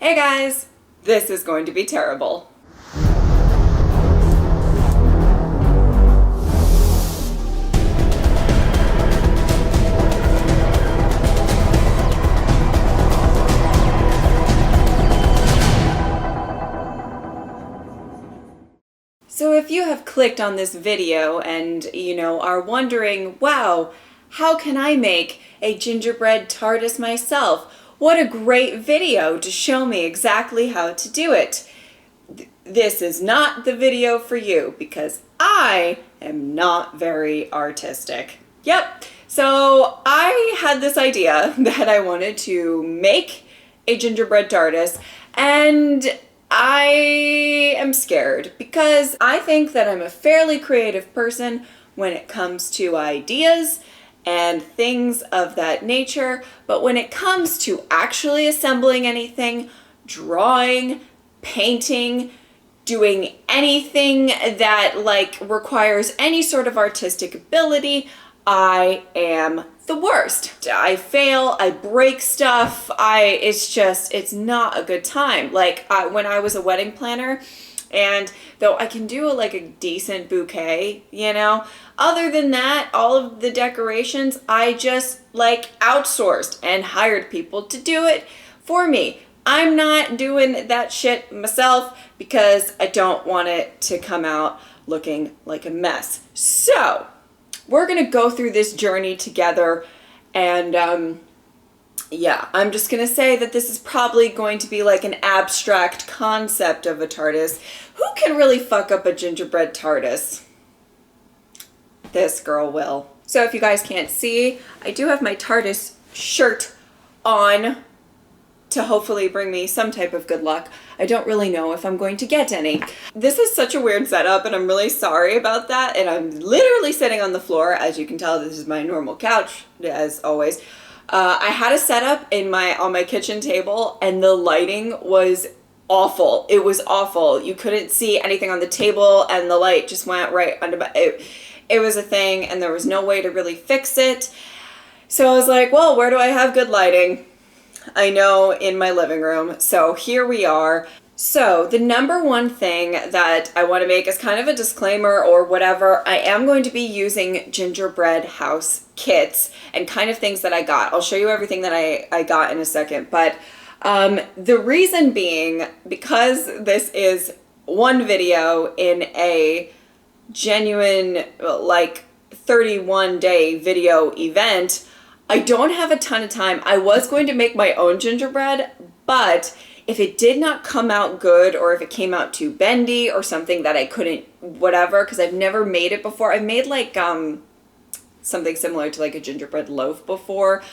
Hey guys, this is going to be terrible. So if you have clicked on this video and, are wondering, wow, how can I make a gingerbread TARDIS myself? What a great video to show me exactly how to do it. This is not the video for you because I am not very artistic. Yep, so I had this idea that I wanted to make a gingerbread TARDIS, and I am scared because I think that I'm a fairly creative person when it comes to ideas and things of that nature, but when it comes to actually assembling anything, drawing, painting, doing anything that requires any sort of artistic ability, I am the worst. I fail, I break stuff, it's not a good time. When I was a wedding planner, and though I can do a decent bouquet, other than that, all of the decorations, I just outsourced and hired people to do it for me. I'm not doing that shit myself because I don't want it to come out looking like a mess. So, we're gonna go through this journey together, and I'm just gonna say that this is probably going to be an abstract concept of a TARDIS. Who can really fuck up a gingerbread TARDIS? This girl will. So if you guys can't see, I do have my TARDIS shirt on to hopefully bring me some type of good luck. I don't really know if I'm going to get any. This is such a weird setup, and I'm really sorry about that, and I'm literally sitting on the floor. As you can tell, this is my normal couch, as always. I had a setup on my kitchen table, and the lighting was awful. It was awful. You couldn't see anything on the table, and the light just went right under my... It was a thing, and there was no way to really fix it. So I was like, well, where do I have good lighting? I know, in my living room. So here we are. So the number one thing that I want to make is kind of a disclaimer or whatever. I am going to be using gingerbread house kits and kind of things that I got. I'll show you everything that I got in a second. But the reason being, because this is one video in a genuine 31-day video event, I don't have a ton of time. I was going to make my own gingerbread, but if it did not come out good, or if it came out too bendy or something that I couldn't, whatever, because I've never made it before. I made something similar to a gingerbread loaf before,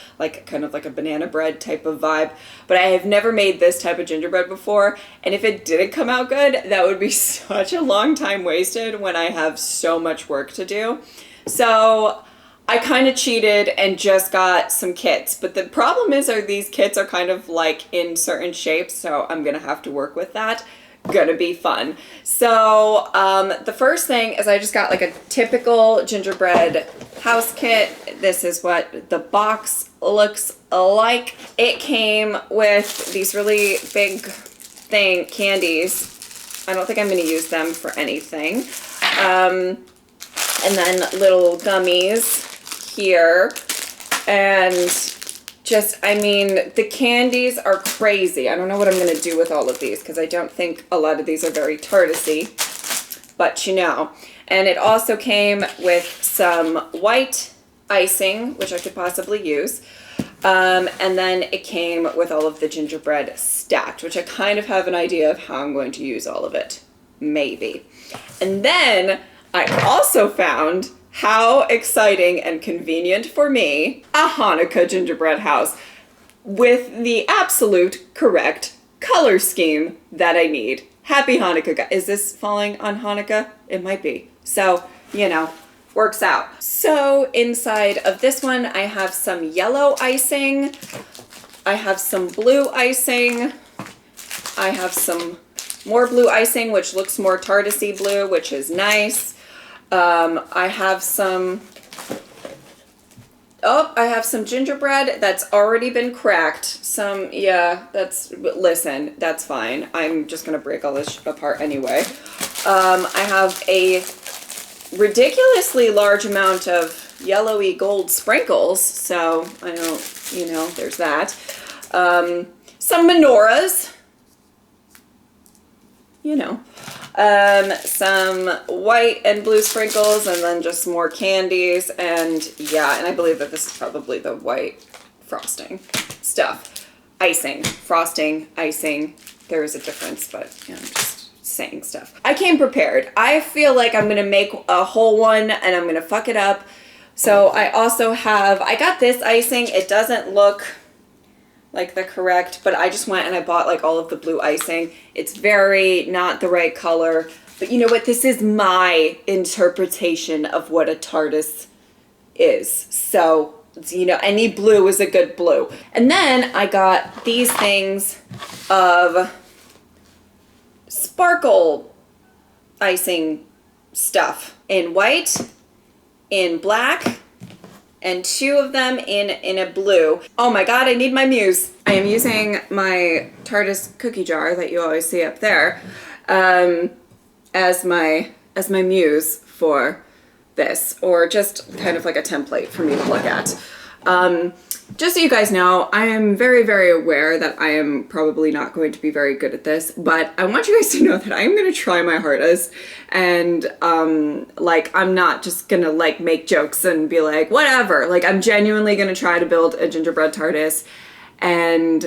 kind of like a banana bread type of vibe, but I have never made this type of gingerbread before, and if it didn't come out good, that would be such a long time wasted when I have so much work to do. So I kind of cheated and just got some kits, but the problem is these kits are kind of in certain shapes, so I'm gonna have to work with that. Gonna be fun. So the first thing is I just got a typical gingerbread house kit. This is what the box looks like. It came with these really big candies. I don't think I'm gonna use them for anything. And then little gummies here, and the candies are crazy. I don't know what I'm going to do with all of these because I don't think a lot of these are very TARDIS-y, but And it also came with some white icing, which I could possibly use, and then it came with all of the gingerbread stacked, which I kind of have an idea of how I'm going to use all of it, maybe. And then I also found, how exciting and convenient for me, a Hanukkah gingerbread house with the absolute correct color scheme that I need. Happy Hanukkah. Is this falling on Hanukkah? It might be. So, works out. So inside of this one, I have some yellow icing. I have some blue icing. I have some more blue icing, which looks more TARDIS-y blue, which is nice. I have some Oh, I have some gingerbread that's already been cracked. Listen, that's fine. I'm just gonna break all this apart anyway. I have a ridiculously large amount of yellowy gold sprinkles, so I don't, there's that. Some menorahs, some white and blue sprinkles, and then just more candies, and yeah, and I believe that this is probably the white frosting stuff. Icing, frosting, icing, there is a difference, but I'm just saying stuff. I came prepared. I feel like I'm gonna make a whole one and I'm gonna fuck it up. So I got this icing. It doesn't look like the correct, but I just went and I bought like all of the blue icing. It's very not the right color, but you know what? This is my interpretation of what a TARDIS is. So, any blue is a good blue. And then I got these things of sparkle icing stuff in white, in black, and 2 of them in a blue. Oh my god, I need my muse. I am using my TARDIS cookie jar that you always see up there as my muse for this, or just kind of like a template for me to look at. Just so you guys know, I am very, very aware that I am probably not going to be very good at this, but I want you guys to know that I am going to try my hardest, and I'm not just gonna make jokes and be like, whatever. I'm genuinely going to try to build a gingerbread TARDIS, and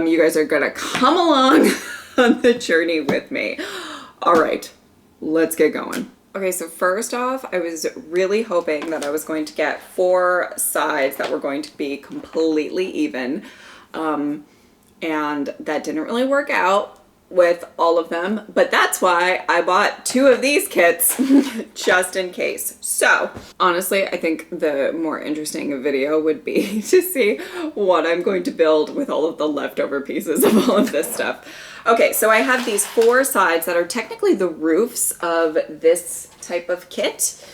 you guys are going to come along on the journey with me. All right, let's get going. Okay, so first off, I was really hoping that I was going to get 4 sides that were going to be completely even, and that didn't really work out with all of them, but that's why I bought 2 of these kits just in case. So honestly, I think the more interesting video would be to see what I'm going to build with all of the leftover pieces of all of this stuff. Okay, so I have these 4 sides that are technically the roofs of this type of kit.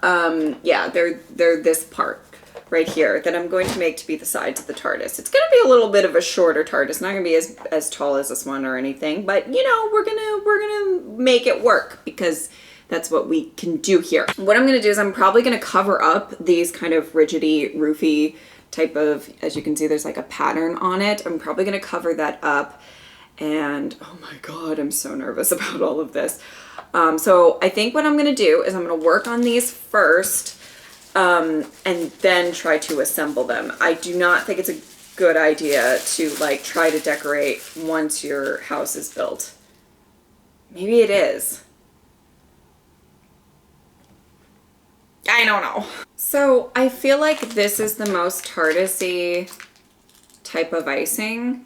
Yeah, they're this part right here that I'm going to make to be the sides of the TARDIS. It's going to be a little bit of a shorter TARDIS, not going to be as tall as this one or anything, but we're gonna make it work because that's what we can do here. What I'm going to do is I'm probably going to cover up these kind of rigidy, roofy type of, as you can see, there's like a pattern on it. I'm probably going to cover that up. And oh my god, I'm so nervous about all of this. So I think what I'm going to do is I'm going to work on these first and then try to assemble them. I do not think it's a good idea to try to decorate once your house is built. Maybe it is. I don't know. So I feel like this is the most TARDIS-y type of icing.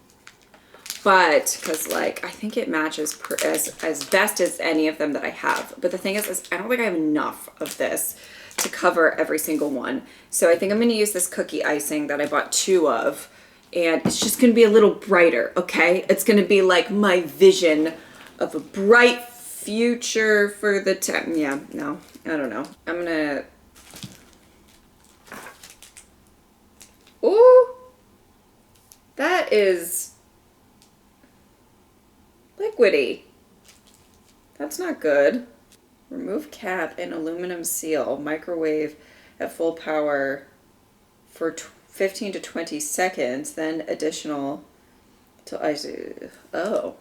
But, because I think it matches as best as any of them that I have. But the thing is I don't think I have enough of this to cover every single one. So I think I'm going to use this cookie icing that I bought 2 of. And it's just going to be a little brighter, okay? It's going to be like my vision of a bright future for the time. Yeah, no, I don't know. I'm going to... Ooh! That is... liquidy. That's not good. Remove cap and aluminum seal. Microwave at full power for 15 to 20 seconds. Then additional till oh.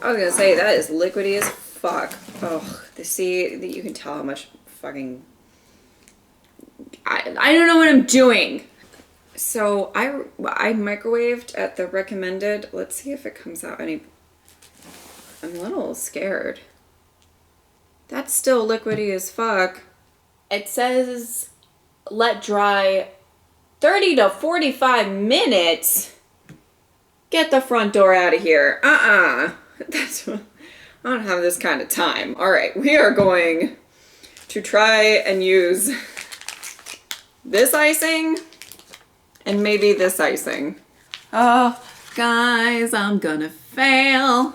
I was gonna say that is liquidy as fuck. Oh, see that you can tell how much fucking I don't know what I'm doing. So I microwaved at the recommended. Let's see if it comes out any. I'm a little scared. That's still liquidy as fuck. It says let dry 30 to 45 minutes. Get the front door out of here. I don't have this kind of time. All right, we are going to try and use this icing and maybe this icing. Oh, guys, I'm gonna fail.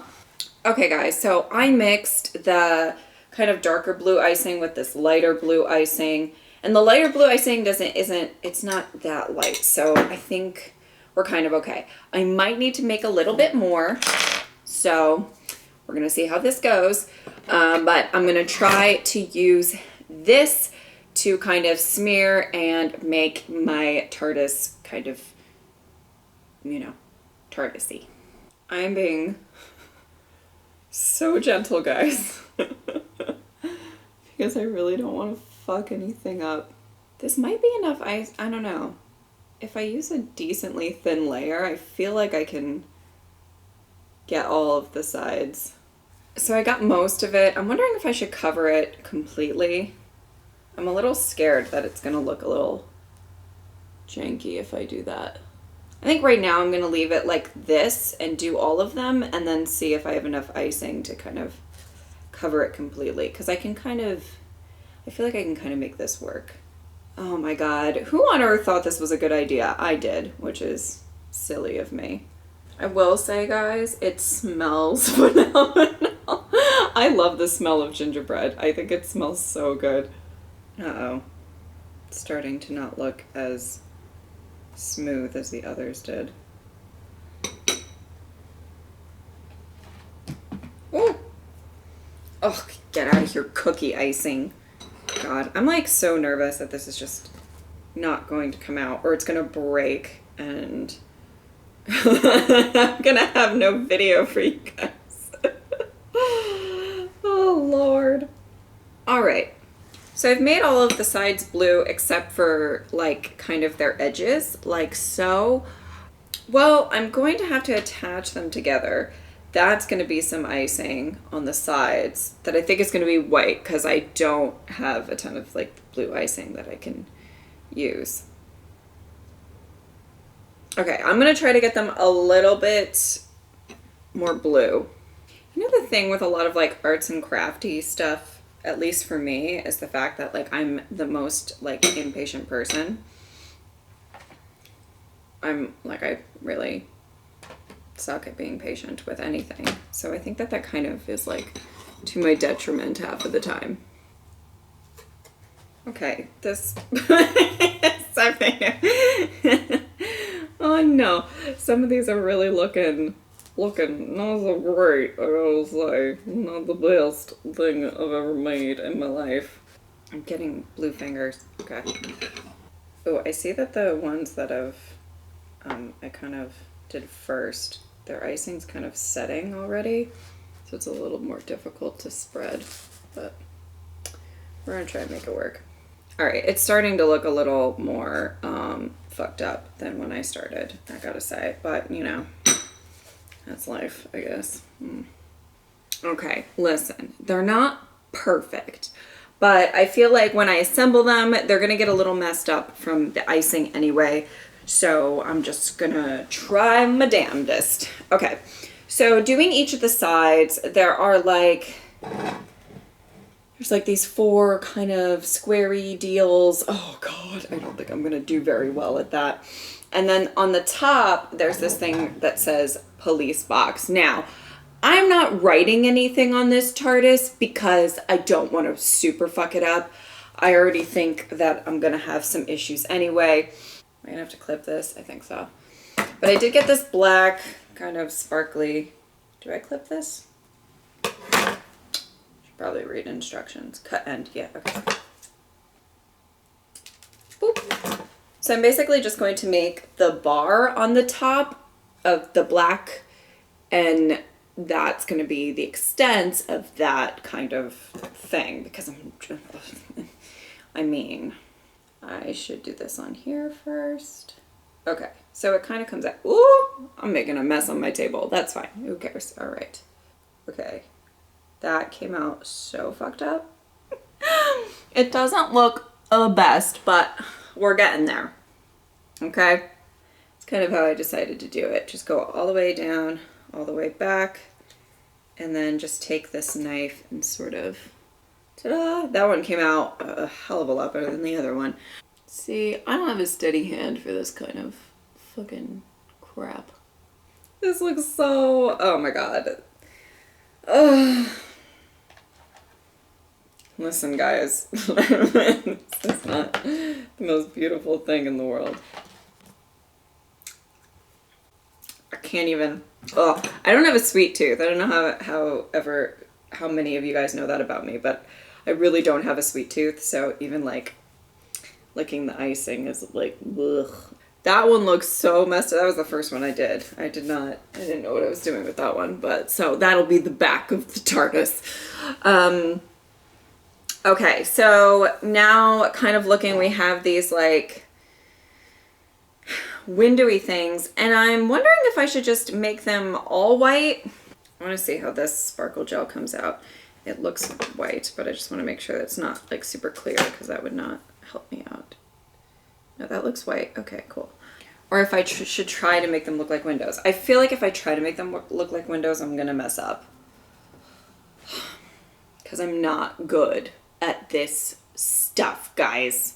Okay, guys, so I mixed the kind of darker blue icing with this lighter blue icing, And the lighter blue icing it's not that light. So I think we're kind of okay. I might need to make a little bit more. So we're going to see how this goes. But I'm going to try to use this to kind of smear and make my TARDIS kind of, you know, TARDIS-y. I'm being so gentle, guys. Because I really don't want to fuck anything up. This might be enough ice. I don't know. If I use a decently thin layer, I feel like I can get all of the sides. So I got most of it. I'm wondering if I should cover it completely. I'm a little scared that it's gonna look a little janky if I do that. I think right now I'm gonna leave it like this and do all of them and then see if I have enough icing to kind of cover it completely. Because I feel like I can kind of make this work. Oh my god, who on earth thought this was a good idea? I did, which is silly of me. I will say, guys, it smells phenomenal. I love the smell of gingerbread. I think it smells so good. Uh-oh. It's starting to not look as smooth as the others did. Ooh! Oh, get out of here, cookie icing. God, I'm like so nervous that this is just not going to come out or it's gonna break and I'm gonna have no video for you guys. Oh Lord. Alright, so I've made all of the sides blue except for like kind of their edges, like so. Well, I'm going to have to attach them together. That's going to be some icing on the sides that I think is going to be white because I don't have a ton of like blue icing that I can use. Okay, I'm going to try to get them a little bit more blue. You know, the thing with a lot of like arts and crafty stuff, at least for me, is the fact that like I'm the most like impatient person. I really suck at being patient with anything. So I think that kind of is like to my detriment half of the time. Okay, this oh no, some of these are really looking not so great. I gotta say, not the best thing I've ever made in my life. I'm getting blue fingers. Okay. Oh, I see that the ones that I kind of did first, their icing's kind of setting already, so it's a little more difficult to spread, but we're gonna try and make it work. All right, it's starting to look a little more fucked up than when I started, I gotta say, but you know, that's life, I guess. Okay, listen, they're not perfect, but I feel like when I assemble them, they're gonna get a little messed up from the icing anyway. So I'm just gonna try my damnedest. Okay, so doing each of the sides, there's like these 4 kind of squarey deals. Oh God, I don't think I'm gonna do very well at that. And then on the top, there's this thing that says police box. Now, I'm not writing anything on this TARDIS because I don't want to super fuck it up. I already think that I'm gonna have some issues anyway. I'm gonna have to clip this, I think so. But I did get this black, kind of sparkly. Do I clip this? Should probably read instructions. Cut end, yeah, okay. Boop. So I'm basically just going to make the bar on the top of the black, and that's gonna be the extent of that kind of thing, because I should do this on here first. Okay, so it kind of comes out. Ooh, I'm making a mess on my table. That's fine. Who cares? All right. Okay, that came out so fucked up. It doesn't look the best, but we're getting there. Okay, it's kind of how I decided to do it. Just go all the way down, all the way back, and then just take this knife and sort of, ta-da! That one came out a hell of a lot better than the other one. See, I don't have a steady hand for this kind of fucking crap. This looks so, oh my God. Ugh. Listen, guys, it's not the most beautiful thing in the world. I can't even. Oh, I don't have a sweet tooth. I don't know how many of you guys know that about me, but I really don't have a sweet tooth. So even like licking the icing is like, ugh. That one looks so messed up. That was the first one I did. I didn't know what I was doing with that one, but so that'll be the back of the TARDIS. Okay, so now kind of looking, we have these like windowy things, and I'm wondering if I should just make them all white. I want to see how this sparkle gel comes out. It looks white, but I just want to make sure that it's not like super clear, because that would not help me out. No, that looks white. Okay, cool. Or if I should try to make them look like windows. I feel like if I try to make them look like windows, I'm gonna mess up, because I'm not good at this stuff, guys.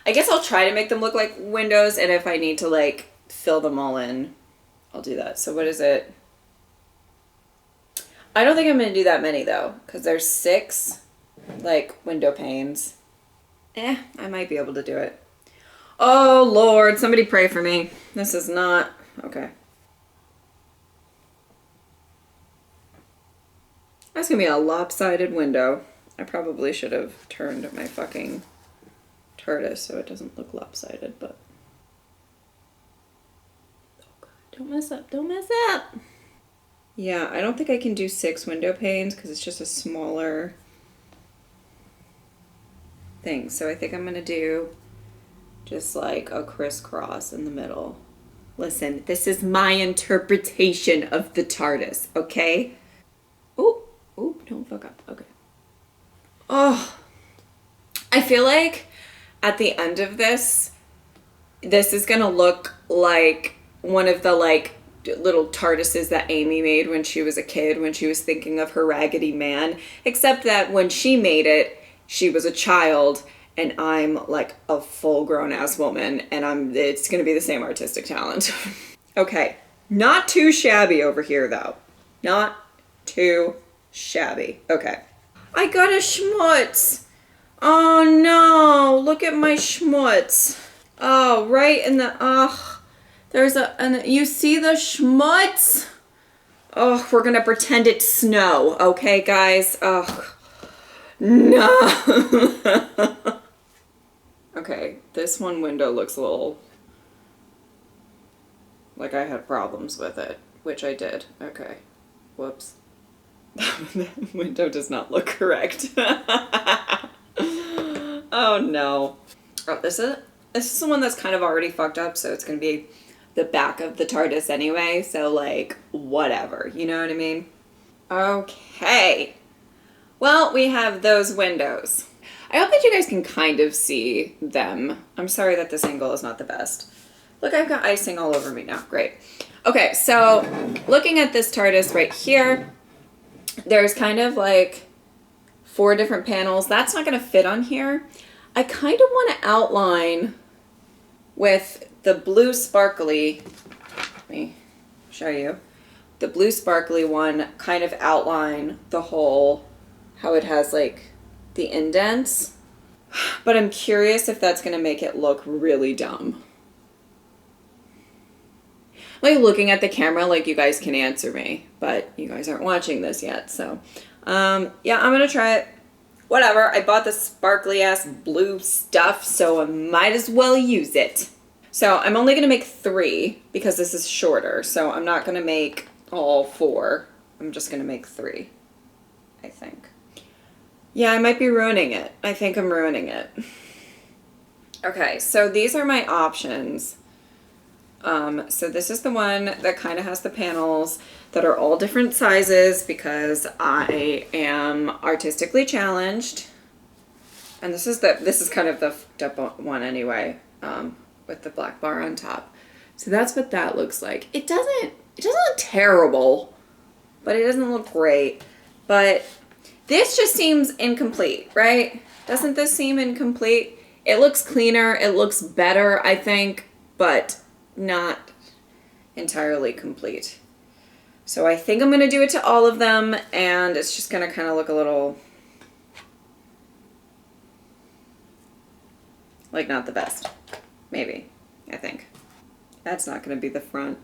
I guess I'll try to make them look like windows, and if I need to like fill them all in, I'll do that. So what is it? I don't think I'm gonna do that many though, because there's 6 like window panes. I might be able to do it. Oh Lord, somebody pray for me. This is not okay. That's gonna be a lopsided window. I probably should have turned my fucking TARDIS so it doesn't look lopsided, but oh God, don't mess up, don't mess up. Yeah, I don't think I can do 6 window panes because it's just a smaller thing. So I think I'm gonna do just like a crisscross in the middle. Listen, this is my interpretation of the TARDIS, okay? Oh, don't fuck up. Okay. Oh, I feel like at the end of this is gonna look like one of the like little TARDISes that Amy made when she was a kid, when she was thinking of her Raggedy Man, except that when she made it, she was a child, and I'm like a full-grown ass woman, and it's gonna be the same artistic talent. Okay, not too shabby over here though. Not too shabby. Okay. I got a schmutz. Oh no, look at my schmutz. Oh, right in the, you see the schmutz? Oh, we're gonna pretend it's snow, okay guys? Oh, no. Okay, this one window looks a little like I had problems with it, which I did. Okay, whoops. That window does not look correct. Oh no. Oh, this is the one that's kind of already fucked up, so it's gonna be the back of the TARDIS anyway, so like whatever, you know what I mean? Okay. Well, we have those windows. I hope that you guys can kind of see them. I'm sorry that this angle is not the best. Look, I've got icing all over me now. Great. Okay, so looking at this TARDIS right here, there's kind of like 4 different panels. That's not going to fit on here. I kind of want to outline with the blue sparkly, let me show you, the blue sparkly one, kind of outline the whole, how it has like the indents, but I'm curious if that's going to make it look really dumb. Like looking at the camera, like you guys can answer me, but you guys aren't watching this yet, so yeah, I'm gonna try it. Whatever, I bought this sparkly ass blue stuff, so I might as well use it. So I'm only gonna make 3 because this is shorter, so I'm not gonna make all 4. I'm just gonna make 3, I think. Yeah, I might be ruining it. I think I'm ruining it. Okay, so these are my options. So this is the one that kind of has the panels that are all different sizes because I am artistically challenged. And this is kind of the fucked up one anyway, with the black bar on top. So that's what that looks like. It doesn't look terrible, but it doesn't look great. But this just seems incomplete, right? Doesn't this seem incomplete? It looks cleaner, it looks better, I think, but not entirely complete. So I think I'm gonna do it to all of them, and it's just gonna kind of look a little Like, not the best. Maybe. I think. That's not going to be the front.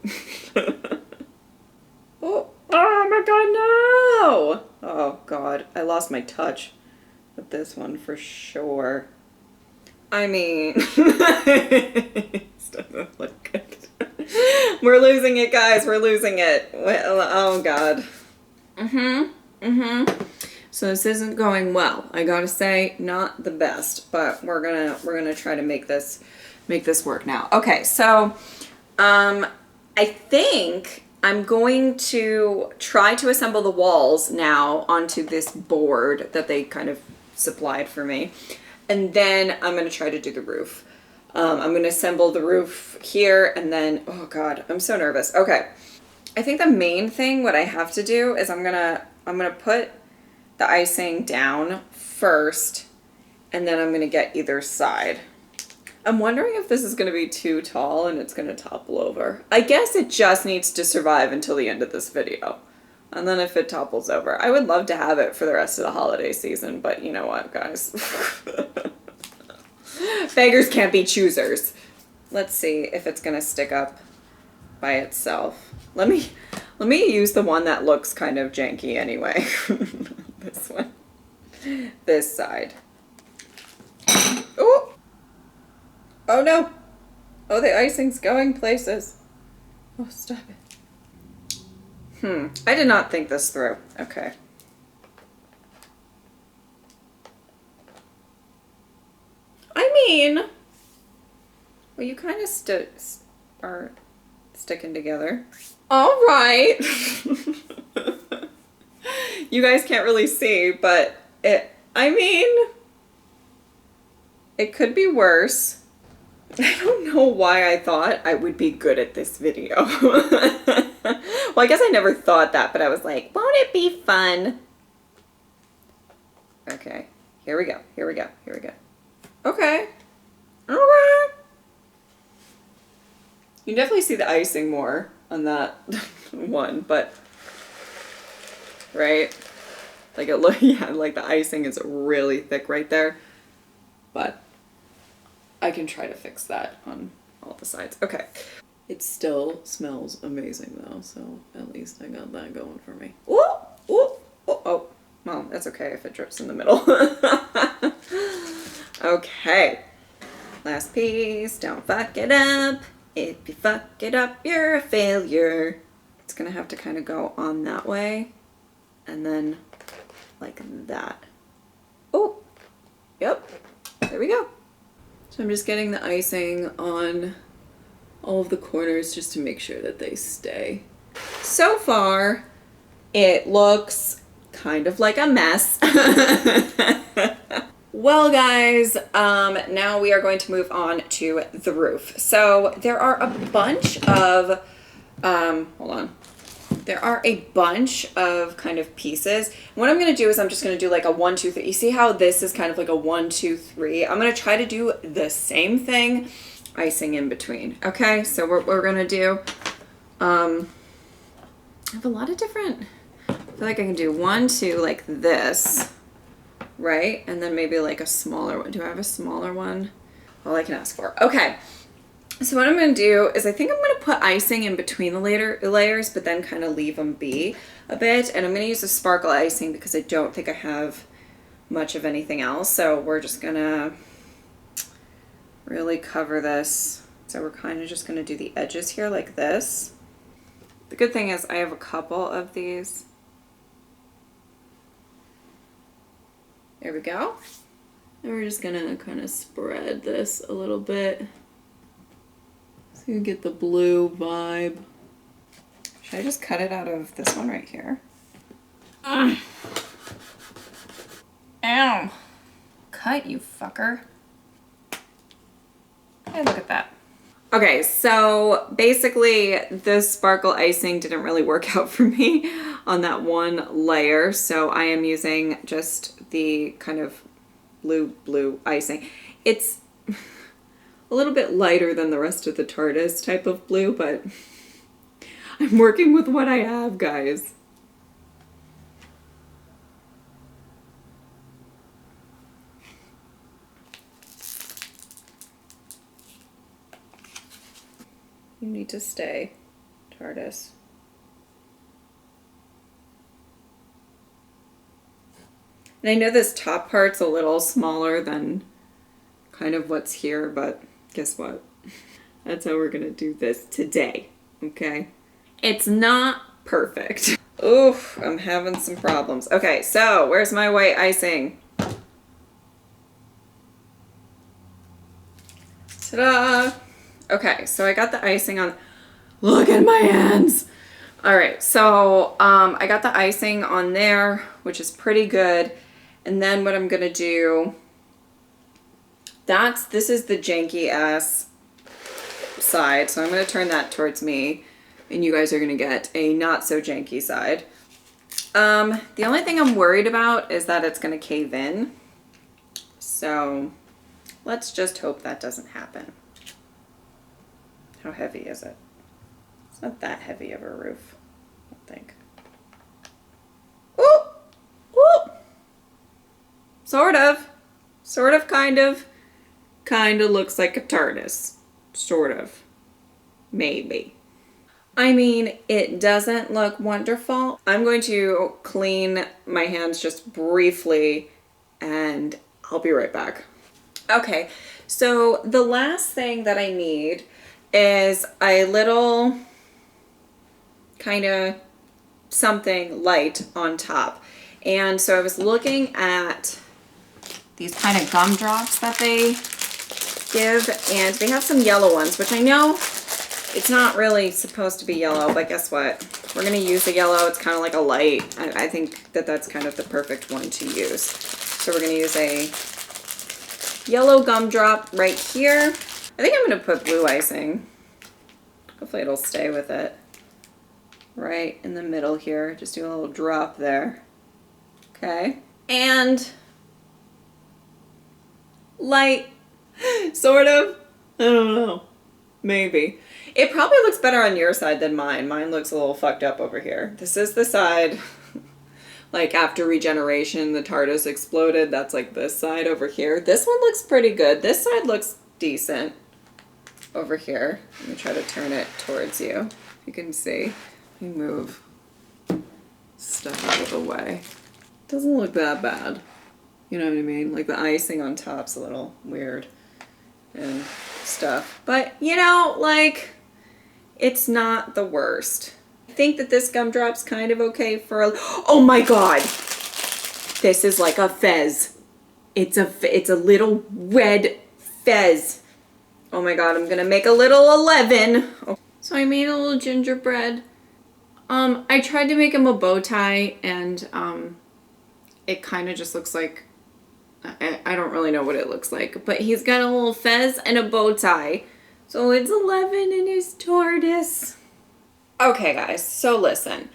Oh my god, no! Oh god, I lost my touch with this one for sure. I mean, it doesn't look good. We're losing it, guys. We're losing it. Oh god. So this isn't going well. I gotta say, not the best, but we're gonna try to make this work now. Okay, so I think I'm going to try to assemble the walls now onto this board that they kind of supplied for me. And then I'm going to try to do the roof. I'm going to assemble the roof here and then, oh God, I'm so nervous. Okay. I think the main thing, what I have to do is I'm going to put the icing down first and then I'm going to get either side. I'm wondering if this is going to be too tall and it's going to topple over. I guess it just needs to survive until the end of this video. And then if it topples over, I would love to have it for the rest of the holiday season, but you know what, guys? Beggars can't be choosers. Let's see if it's going to stick up by itself. Let me use the one that looks kind of janky anyway. This one. This side. Ooh! Oh no! Oh, the icing's going places. Oh, stop it. I did not think this through. Okay. I mean, well, you kind of are sticking together. All right. You guys can't really see, but I mean, it could be worse. I don't know why I thought I would be good at this video. Well, I guess I never thought that, but I was like, won't it be fun? Okay, here we go, here we go, here we go. Okay. Okay. You definitely see the icing more on that one, but, right? Like yeah, like the icing is really thick right there, but I can try to fix that on all the sides. Okay. It still smells amazing though, so at least I got that going for me. Ooh, ooh, ooh, oh, well, that's okay if it drips in the middle. Okay. Last piece, don't fuck it up. If you fuck it up, you're a failure. It's gonna have to kind of go on that way and then like that. Oh, yep, there we go. So I'm just getting the icing on all of the corners just to make sure that they stay. So far, it looks kind of like a mess. Well, guys, now we are going to move on to the roof. So there are a bunch of, hold on. There are a bunch of kind of pieces. What I'm going to do is I'm just going to do like a 1, 2, 3. You see how this is kind of like a 1, 2, 3? I'm going to try to do the same thing, icing in between. Okay, so what we're going to do, I have a lot of different, I feel like I can do 1, 2 like this, right? And then maybe like a smaller one. Do I have a smaller one? All I can ask for. Okay. So what I'm going to do is I think I'm going to put icing in between the layers, but then kind of leave them be a bit. And I'm going to use a sparkle icing because I don't think I have much of anything else. So we're just going to really cover this. So we're kind of just going to do the edges here like this. The good thing is I have a couple of these. There we go. And we're just going to kind of spread this a little bit. So you get the blue vibe. Should I just cut it out of this one right here? Ugh. Ow. Cut, you fucker. Hey, look at that. Okay, so basically the sparkle icing didn't really work out for me on that one layer. So I am using just the kind of blue icing. It's a little bit lighter than the rest of the TARDIS type of blue, but I'm working with what I have, guys. You need to stay, TARDIS. And I know this top part's a little smaller than kind of what's here, but guess what? That's how we're gonna do this today, okay? It's not perfect. Oof, I'm having some problems. Okay, so where's my white icing? Ta-da! Okay, so I got the icing on. Look at my hands! All right, so I got the icing on there, which is pretty good. And then what I'm gonna do, this is the janky ass side, so I'm gonna turn that towards me, and you guys are gonna get a not so janky side. The only thing I'm worried about is that it's gonna cave in. So let's just hope that doesn't happen. How heavy is it? It's not that heavy of a roof, I don't think. Ooh! Ooh! Sort of, kind of looks like a TARDIS. Sort of. Maybe. I mean, it doesn't look wonderful. I'm going to clean my hands just briefly and I'll be right back. Okay, so the last thing that I need is a little kind of something light on top. And so I was looking at these kind of gumdrops that they give, and they have some yellow ones, which I know it's not really supposed to be yellow, but guess what? We're going to use the yellow. It's kind of like a light. I think that that's kind of the perfect one to use. So we're going to use a yellow gumdrop right here. I think I'm going to put blue icing. Hopefully it'll stay with it. Right in the middle here. Just do a little drop there. Okay. And light. Sort of. I don't know. Maybe. It probably looks better on your side than mine. Mine looks a little fucked up over here. This is the side, like after regeneration, the TARDIS exploded. That's like this side over here. This one looks pretty good. This side looks decent over here. Let me try to turn it towards you. You can see. Let me move stuff out of the way. Doesn't look that bad. You know what I mean? Like the icing on top's a little weird and stuff. But, you know, like, it's not the worst. I think that this gumdrop's kind of okay for a... Oh my god! This is like a fez. It's a little red fez. Oh my god, I'm gonna make a little 11. Oh. So I made a little gingerbread. I tried to make him a bow tie, and it kind of just looks like... I don't really know what it looks like, but he's got a little fez and a bow tie. So it's 11 in his TARDIS. Okay, guys, so listen.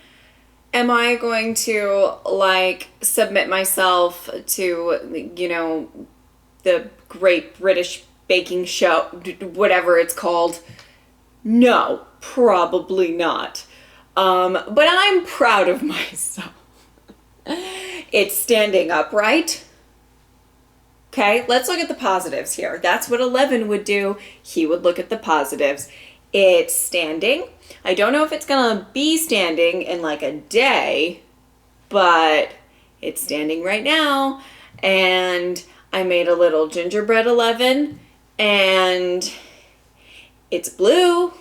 Am I going to, like, submit myself to, you know, the Great British Baking Show, whatever it's called? No, probably not. But I'm proud of myself. It's standing upright. Okay, let's look at the positives here. That's what 11 would do. He would look at the positives. It's standing. I don't know if it's gonna be standing in like a day, but it's standing right now. And I made a little gingerbread 11, and it's blue.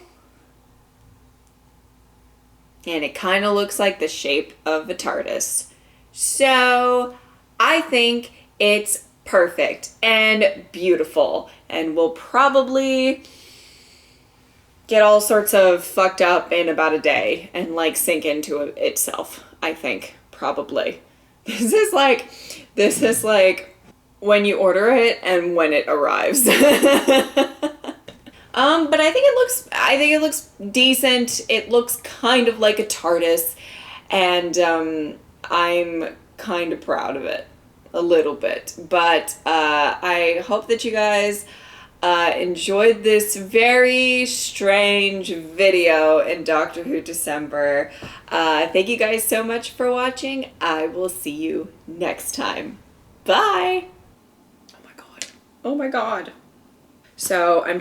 And it kind of looks like the shape of a TARDIS. So I think it's perfect and beautiful, and will probably get all sorts of fucked up in about a day and like sink into itself, I think, probably. This is like when you order it and when it arrives. But I think it looks decent. It looks kind of like a TARDIS, and I'm kind of proud of it. A little bit, but I hope that you guys enjoyed this very strange video in Doctor Who December. Thank you guys so much for watching. I will see you next time. Bye! Oh my god. Oh my god. So I'm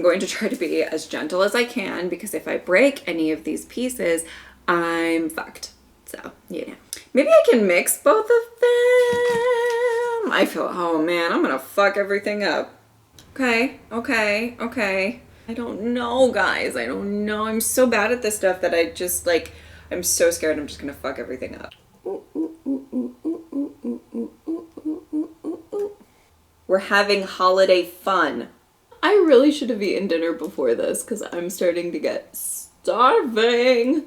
going to try to be as gentle as I can, because if I break any of these pieces, I'm fucked. So, you know. Maybe I can mix both of them. I feel, oh man, I'm gonna fuck everything up. Okay. I don't know, guys. I don't know. I'm so bad at this stuff that I just like, I'm so scared I'm just gonna fuck everything up. We're having holiday fun. I really should have eaten dinner before this because I'm starting to get starving.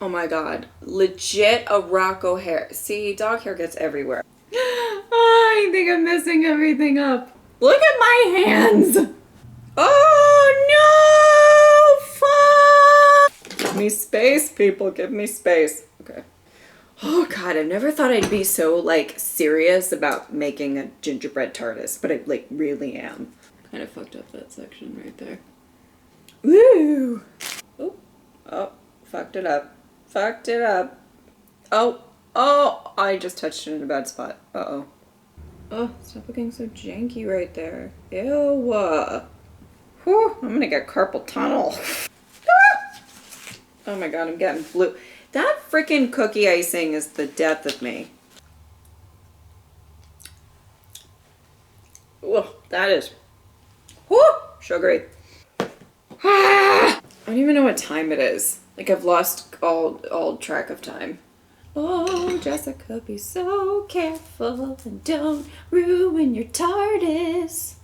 Oh my god. Legit a Rocco hair. See, dog hair gets everywhere. I think I'm messing everything up. Look at my hands. Oh no! Fuck! Give me space, people. Give me space. Okay. Oh god, I never thought I'd be so like serious about making a gingerbread TARDIS, but I like really am. Kind of fucked up that section right there. Woo! Oh, fucked it up. Fucked it up. Oh, I just touched it in a bad spot. Uh-oh. Oh, stop looking so janky right there. Ew. Whew, I'm gonna get carpal tunnel. Oh my god, I'm getting blue. That freaking cookie icing is the death of me. Oh, that is, whoo, sugary. I don't even know what time it is. Like I've lost all track of time. Oh, Jessica, be so careful and don't ruin your TARDIS.